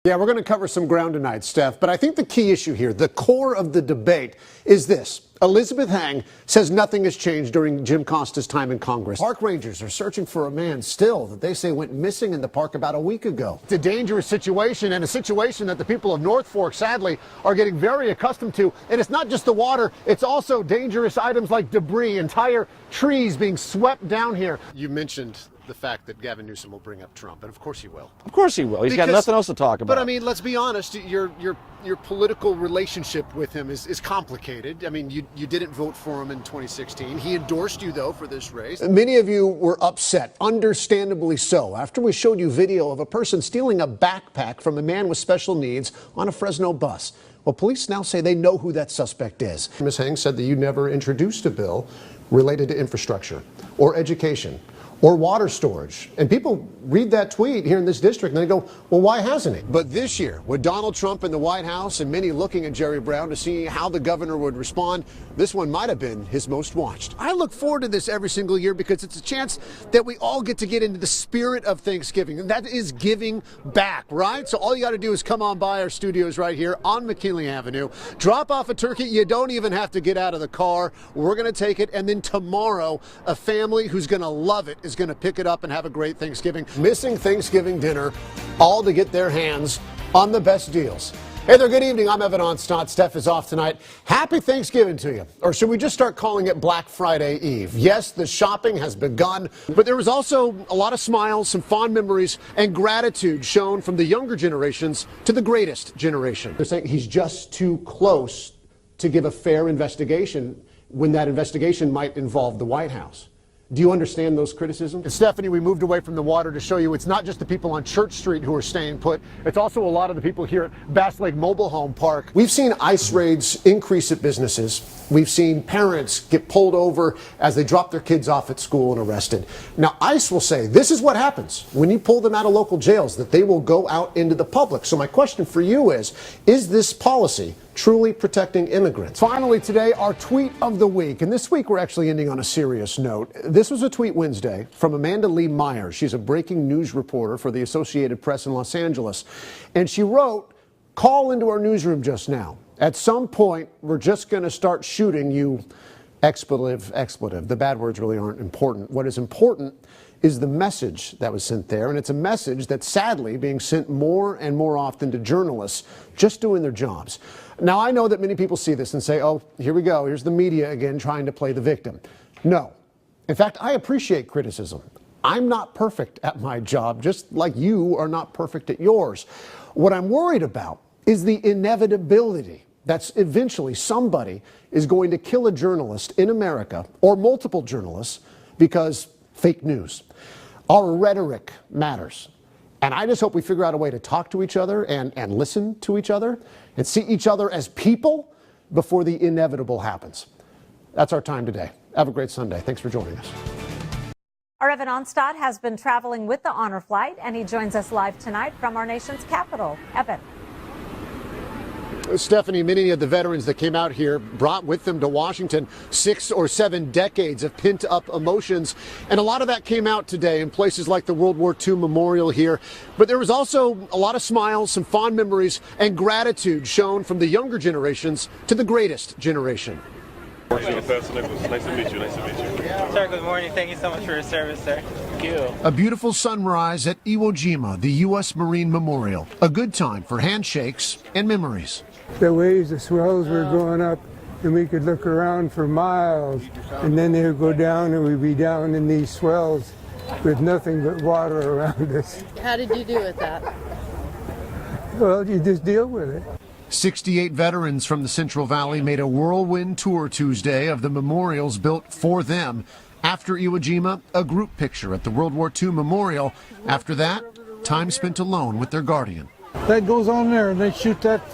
Yeah, we're going to cover some ground tonight, Steph, but I think the key issue here, the core of the debate, is this. Elizabeth Heng says nothing has changed during Jim Costa's time in Congress. Park rangers are searching for a man still that they say went missing in the park about a week ago. It's a dangerous situation, and a situation that the people of North Fork, sadly, are getting very accustomed to. And it's not just the water, it's also dangerous items like debris, entire trees being swept down here. You mentioned the fact that Gavin Newsom will bring up Trump, and of course he will. Of course he will. He's got nothing else to talk about. But I mean, let's be honest, your political relationship with him is complicated. I mean, you didn't vote for him in 2016. He endorsed you, though, for this race. Many of you were upset, understandably so, after we showed you video of a person stealing a backpack from a man with special needs on a Fresno bus. Well, police now say they know who that suspect is. Ms. Heng said that you never introduced a bill related to infrastructure or education or water storage. And people read that tweet here in this district and they go, well, why hasn't he? But this year, with Donald Trump in the White House and many looking at Jerry Brown to see how the governor would respond, this one might have been his most watched. I look forward to this every single year because it's a chance that we all get to get into the spirit of Thanksgiving. And that is giving back, right? So all you got to do is come on by our studios right here on McKinley Avenue, drop off a turkey. You don't even have to get out of the car. We're going to take it. And then tomorrow, a family who's going to love it is going to pick it up and have a great Thanksgiving. Missing Thanksgiving dinner, all to get their hands on the best deals. Hey there, good evening. I'm Evan Onstot. Steph is off tonight. Happy Thanksgiving to you. Or should we just start calling it Black Friday Eve? Yes, the shopping has begun, but there was also a lot of smiles, some fond memories, and gratitude shown from the younger generations to the greatest generation. They're saying he's just too close to give a fair investigation when that investigation might involve the White House. Do you understand those criticisms? And Stephanie, we moved away from the water to show you it's not just the people on Church Street who are staying put. It's also a lot of the people here at Bass Lake Mobile Home Park. We've seen ICE raids increase at businesses. We've seen parents get pulled over as they drop their kids off at school and arrested. Now, ICE will say this is what happens when you pull them out of local jails, that they will go out into the public. So my question for you is this policy truly protecting immigrants? Finally today, our tweet of the week. And this week we're actually ending on a serious note. This was a tweet Wednesday from Amanda Lee Myers. She's a breaking news reporter for the Associated Press in Los Angeles. And she wrote, "Call into our newsroom just now. At some point, we're just going to start shooting you." Expletive. The bad words really aren't important. What is important is the message that was sent there. And it's a message that's sadly being sent more and more often to journalists just doing their jobs. Now, I know that many people see this and say, oh, here we go. Here's the media again trying to play the victim. No. In fact, I appreciate criticism. I'm not perfect at my job, just like you are not perfect at yours. What I'm worried about is the inevitability that's eventually somebody is going to kill a journalist in America or multiple journalists because fake news. Our rhetoric matters. And I just hope we figure out a way to talk to each other and listen to each other and see each other as people before the inevitable happens. That's our time today. Have a great Sunday. Thanks for joining us. Our Evan Onstot has been traveling with the honor flight, and he joins us live tonight from our nation's capital. Evan. Stephanie, many of the veterans that came out here brought with them to Washington 6 or 7 decades of pent-up emotions, and a lot of that came out today in places like the World War II Memorial here. But there was also a lot of smiles, some fond memories, and gratitude shown from the younger generations to the greatest generation. Nice to meet you. Nice to meet you. Sir, good morning. Thank you so much for your service, sir. Thank you. A beautiful sunrise at Iwo Jima, the U.S. Marine Memorial. A good time for handshakes and memories. The waves, the swells were going up, and we could look around for miles, and then they would go down, and we'd be down in these swells with nothing but water around us. How did you do with that? Well, you just deal with it. 68 veterans from the Central Valley made a whirlwind tour Tuesday of the memorials built for them. After Iwo Jima, a group picture at the World War II Memorial. After that, time spent alone with their guardian. That goes on there, and they shoot that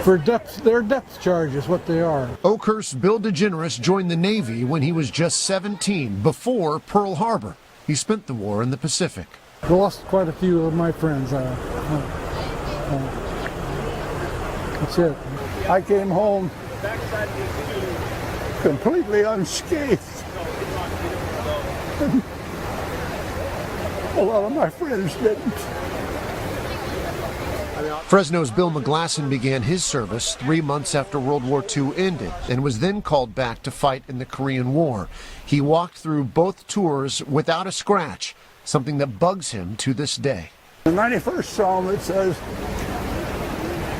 for depth. Their depth charge is what they are. Oakhurst Bill DeGeneres joined the Navy when he was just 17, before Pearl Harbor. He spent the war in the Pacific. I lost quite a few of my friends. That's it. I came home completely unscathed. A lot of my friends didn't. Fresno's Bill McGlasson began his service 3 months after World War II ended and was then called back to fight in the Korean War. He walked through both tours without a scratch, something that bugs him to this day. The 91st Psalm, it says,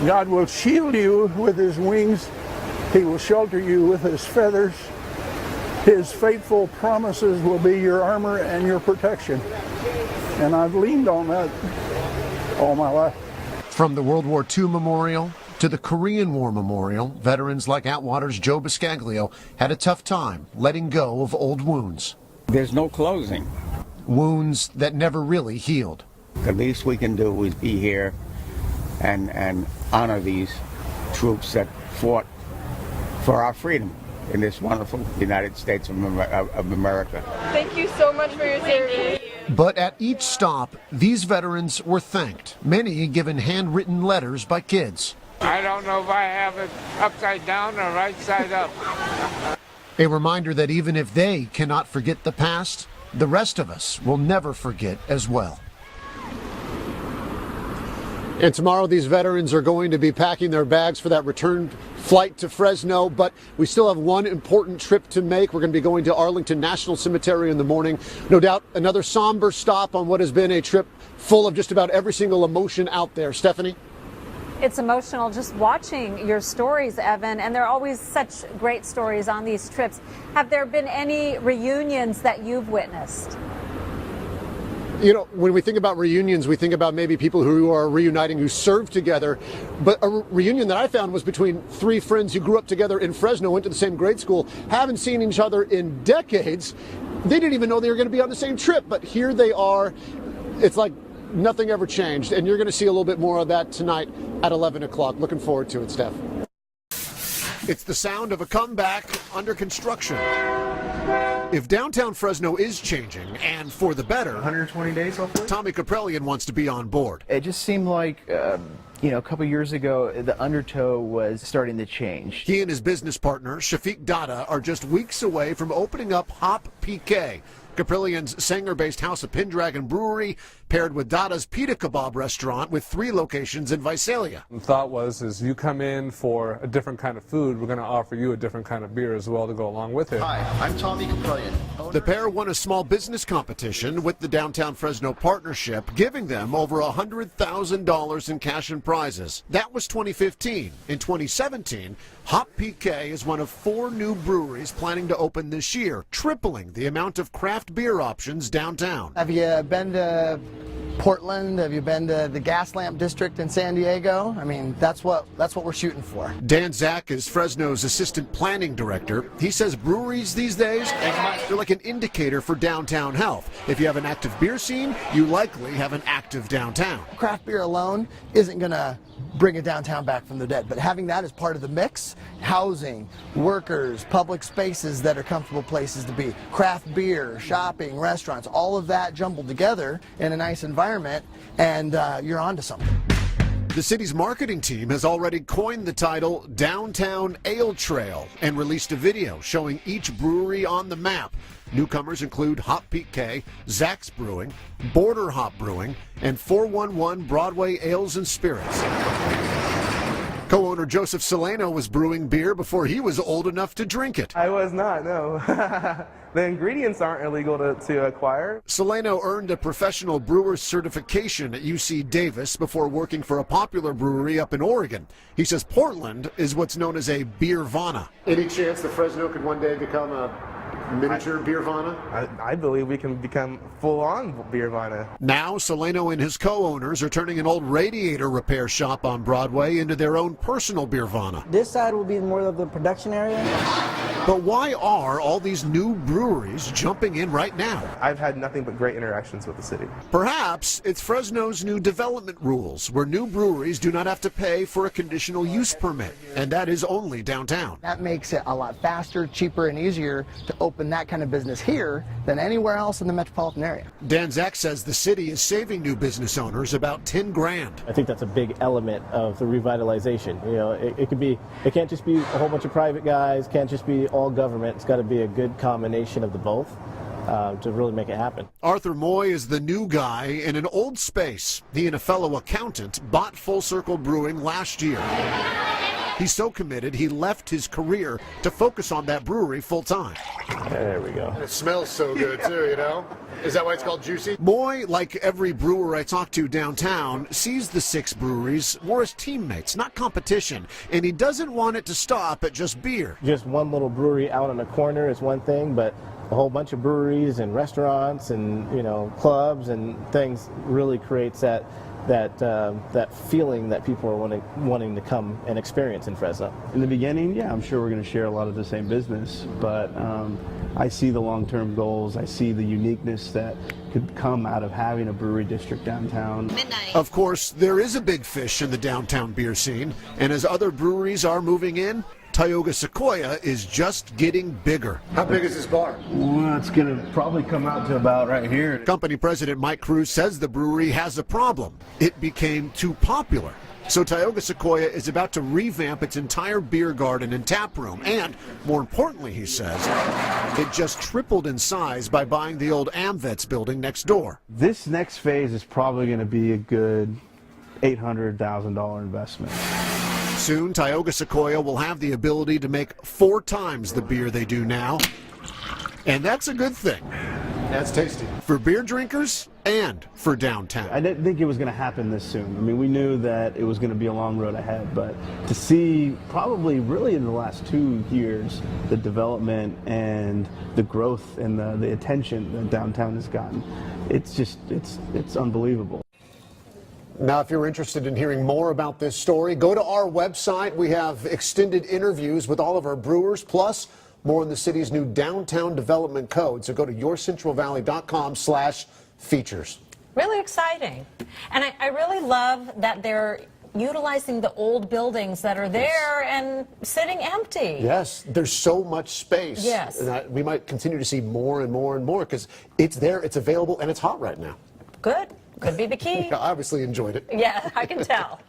God will shield you with his wings. He will shelter you with his feathers. His faithful promises will be your armor and your protection. And I've leaned on that all my life. From the World War II Memorial to the Korean War Memorial, veterans like Atwater's Joe Biscaglio had a tough time letting go of old wounds. There's no closing. Wounds that never really healed. The least we can do is be here and honor these troops that fought for our freedom in this wonderful United States of America. Thank you so much for your service. But at each stop, these veterans were thanked, many given handwritten letters by kids. I don't know if I have it upside down or right side up. A reminder that even if they cannot forget the past, the rest of us will never forget as well. And tomorrow these veterans are going to be packing their bags for that return flight to Fresno, but we still have one important trip to make. We're going to be going to Arlington National Cemetery in the morning. No doubt another somber stop on what has been a trip full of just about every single emotion out there. Stephanie? It's emotional just watching your stories, Evan, and there are always such great stories on these trips. Have there been any reunions that you've witnessed? You know, when we think about reunions, we think about maybe people who are reuniting who served together. But a reunion that I found was between three friends who grew up together in Fresno, went to the same grade school, haven't seen each other in decades. They didn't even know they were going to be on the same trip, but here they are. It's like nothing ever changed. And you're going to see a little bit more of that tonight at 11 o'clock. Looking forward to it, Steph. It's the sound of a comeback under construction. If downtown Fresno is changing, and for the better, 120 days hopefully, Tommy Caprellian wants to be on board. It just seemed like, a couple years ago, the undertow was starting to change. He and his business partner, Shafiq Dada, are just weeks away from opening up Hop PK, Caprellian's Sanger-based House of Pendragon Brewery, paired with Dada's Pita Kebab restaurant with 3 locations in Visalia. The thought was, you come in for a different kind of food, we're going to offer you a different kind of beer as well to go along with it. Hi, I'm Tommy Caprellian. The pair won a small business competition with the Downtown Fresno Partnership, giving them over $100,000 in cash and prizes. That was 2015. In 2017, Hop PK is one of 4 new breweries planning to open this year, tripling the amount of craft beer options downtown. Have you been to Portland? Have you been to the Gas Lamp District in San Diego? I mean, that's what we're shooting for. Dan Zach is Fresno's assistant planning director. He says breweries these days, they're like an indicator for downtown health. If you have an active beer scene, you likely have an active downtown. Craft beer alone isn't going to bring a downtown back from the dead, but having that as part of the mix, housing, workers, public spaces that are comfortable places to be, craft beer, shopping, restaurants, all of that jumbled together in a nice environment, and you're onto something. The city's marketing team has already coined the title Downtown Ale Trail and released a video showing each brewery on the map. Newcomers include Hop PK, Zach's Brewing, Border Hop Brewing, and 411 Broadway Ales and Spirits. Co-owner Joseph Solano was brewing beer before he was old enough to drink it. I was not, no. The ingredients aren't illegal to acquire. Solano earned a professional brewer's certification at UC Davis before working for a popular brewery up in Oregon. He says Portland is what's known as a beervana. Any chance that Fresno could one day become a miniature beervana? I believe we can become full-on beervana. Now, Solano and his co-owners are turning an old radiator repair shop on Broadway into their own personal beervana. This side will be more of the production area. But why are all these new breweries jumping in right now? I've had nothing but great interactions with the city. Perhaps it's Fresno's new development rules, where new breweries do not have to pay for a conditional use permit, and that is only downtown. That makes it a lot faster, cheaper, and easier to open that kind of business here than anywhere else in the metropolitan area. Dan Zach says the city is saving new business owners about $10 grand. I think that's a big element of the revitalization. You know, it can't just be a whole bunch of private guys, can't just be all government. It's got to be a good combination of the both. to really make it happen. Arthur Moy is the new guy in an old space. He and a fellow accountant bought Full Circle Brewing last year. He's so committed, he left his career to focus on that brewery full time. There we go. It smells so good too, you know? Is that why it's called Juicy? Moy, like every brewer I talk to downtown, sees the 6 breweries more as teammates, not competition. And he doesn't want it to stop at just beer. Just one little brewery out on a corner is one thing, but a whole bunch of breweries and restaurants and, you know, clubs and things really creates that feeling that people are wanting to come and experience in Fresno. In the beginning, yeah, I'm sure we're going to share a lot of the same business, but I see the long-term goals. I see the uniqueness that could come out of having a brewery district downtown. Of course, there is a big fish in the downtown beer scene, and as other breweries are moving in, Tioga Sequoia is just getting bigger. How big is this bar? Well, it's going to probably come out to about right here. Company president Mike Cruz says the brewery has a problem. It became too popular. So Tioga Sequoia is about to revamp its entire beer garden and tap room. And, more importantly, he says, it just tripled in size by buying the old AmVets building next door. This next phase is probably going to be a good $800,000 investment. Soon, Tioga Sequoia will have the ability to make 4 times the beer they do now. And that's a good thing. That's tasty. For beer drinkers and for downtown. I didn't think it was going to happen this soon. I mean, we knew that it was going to be a long road ahead, but to see probably really in the last 2 years the development and the growth and the attention that downtown has gotten, it's unbelievable. Now, if you're interested in hearing more about this story, go to our website. We have extended interviews with all of our brewers, plus more on the city's new downtown development code. So go to yourcentralvalley.com/features. Really exciting. And I really love that they're utilizing the old buildings that are there and sitting empty. Yes, there's so much space. Yes. And we might continue to see more and more and more because it's there, it's available, and it's hot right now. Good. Could be the key. I obviously enjoyed it. Yeah, I can tell.